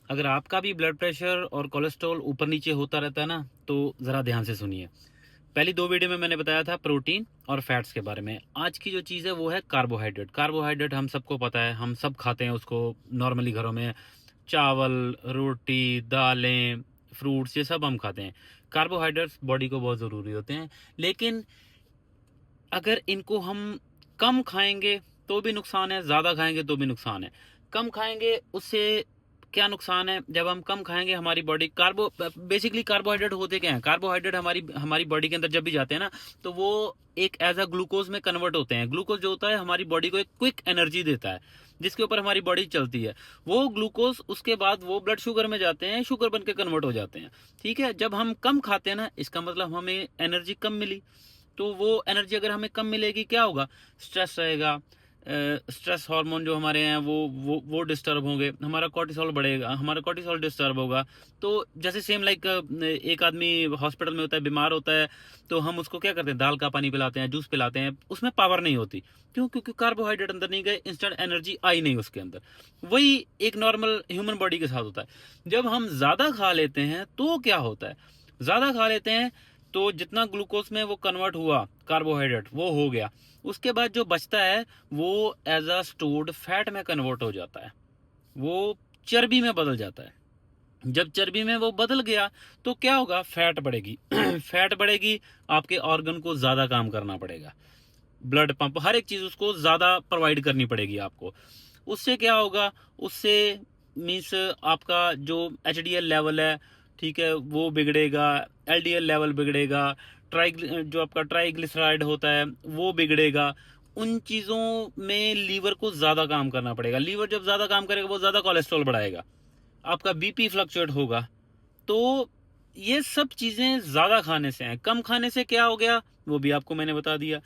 अगर आपका भी ब्लड प्रेशर और कोलेस्ट्रॉल ऊपर नीचे होता रहता है ना, तो ज़रा ध्यान से सुनिए। पहली 2 वीडियो में मैंने बताया था प्रोटीन और फैट्स के बारे में। आज की जो चीज़ है वो है कार्बोहाइड्रेट। कार्बोहाइड्रेट हम सबको पता है, हम सब खाते हैं उसको नॉर्मली घरों में। चावल, रोटी, दालें, फ्रूट्स ये सब हम खाते हैं। कार्बोहाइड्रेट्स बॉडी को बहुत ज़रूरी होते हैं। लेकिन अगर इनको हम कम खाएँगे तो भी नुकसान है, ज़्यादा खाएँगे तो भी नुकसान है। कम खाएँगे उससे क्या नुकसान है? जब हम कम खाएँगे हमारी बॉडी बेसिकली कार्बोहाइड्रेट होते क्या हैं? कार्बोहाइड्रेट हमारी हमारी बॉडी के अंदर जब भी जाते हैं ना, तो वो एक एज़ अ ग्लूकोज़ में कन्वर्ट होते हैं। ग्लूकोज़ जो होता है हमारी बॉडी को एक क्विक एनर्जी देता है, जिसके ऊपर हमारी बॉडी चलती है। वो ग्लूकोज़ उसके बाद वो ब्लड शुगर में जाते हैं, शुगर बन के कन्वर्ट हो जाते हैं। ठीक है? जब हम कम खाते हैं ना, इसका मतलब हमें एनर्जी कम मिली। तो वो एनर्जी अगर हमें कम मिलेगी, क्या होगा? स्ट्रेस रहेगा। स्ट्रेस हार्मोन जो हमारे हैं वो डिस्टर्ब होंगे, हमारा कॉर्टिसोल बढ़ेगा, हमारा कॉर्टिसोल डिस्टर्ब होगा। तो जैसे सेम लाइक एक आदमी हॉस्पिटल में होता है, बीमार होता है, तो हम उसको क्या करते हैं? दाल का पानी पिलाते हैं, जूस पिलाते हैं, उसमें पावर नहीं होती। क्यों? क्योंकि कार्बोहाइड्रेट अंदर नहीं गए, इंस्टेंट एनर्जी आई नहीं उसके अंदर। वही एक नॉर्मल ह्यूमन बॉडी के साथ होता है। जब हम ज़्यादा खा लेते हैं तो क्या होता है? ज़्यादा खा लेते हैं तो जितना ग्लूकोज में वो कन्वर्ट हुआ कार्बोहाइड्रेट वो हो गया। उसके बाद जो बचता है वो एज अ स्टोर्ड फैट में कन्वर्ट हो जाता है, वो चर्बी में बदल जाता है। जब चर्बी में वो बदल गया तो क्या होगा? फैट बढ़ेगी। फैट बढ़ेगी, आपके ऑर्गन को ज़्यादा काम करना पड़ेगा, ब्लड पंप हर एक चीज़ उसको ज़्यादा प्रोवाइड करनी पड़ेगी आपको। उससे क्या होगा? उससे मीन्स आपका जो एचडीएल लेवल है, ठीक है, वो बिगड़ेगा, एलडीएल लेवल बिगड़ेगा, जो आपका ट्राइग्लिसराइड होता है वो बिगड़ेगा। उन चीज़ों में लीवर को ज़्यादा काम करना पड़ेगा। लीवर जब ज़्यादा काम करेगा वो ज़्यादा कोलेस्ट्रॉल बढ़ाएगा, आपका बीपी फ्लक्चुएट होगा। तो ये सब चीज़ें ज़्यादा खाने से हैं। कम खाने से क्या हो गया? वो भी आपको मैंने बता दिया।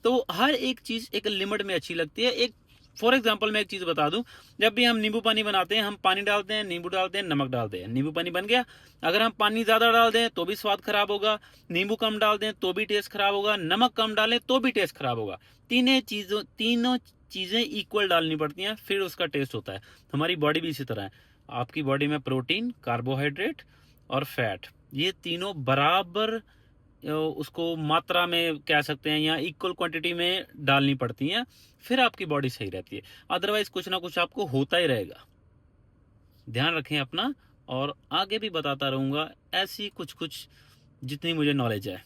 तो हर एक चीज़ एक लिमिट में अच्छी लगती है। एक फॉर एग्जांपल मैं एक चीज़ बता दूं, जब भी हम नींबू पानी बनाते हैं, हम पानी डालते हैं, नींबू डालते हैं, नमक डालते हैं, नींबू पानी बन गया। अगर हम पानी ज़्यादा डाल दें तो भी स्वाद खराब होगा, नींबू कम डाल दें तो भी टेस्ट खराब होगा, नमक कम डालें तो भी टेस्ट खराब होगा। तीनों चीज़ें इक्वल डालनी पड़ती हैं, फिर उसका टेस्ट होता है। हमारी बॉडी भी इसी तरह है। आपकी बॉडी में प्रोटीन, कार्बोहाइड्रेट और फैट, ये तीनों बराबर उसको मात्रा में कह सकते हैं या इक्वल क्वांटिटी में डालनी पड़ती हैं, फिर आपकी बॉडी सही रहती है। अदरवाइज कुछ ना कुछ आपको होता ही रहेगा। ध्यान रखें अपना, और आगे भी बताता रहूंगा ऐसी कुछ कुछ जितनी मुझे नॉलेज है।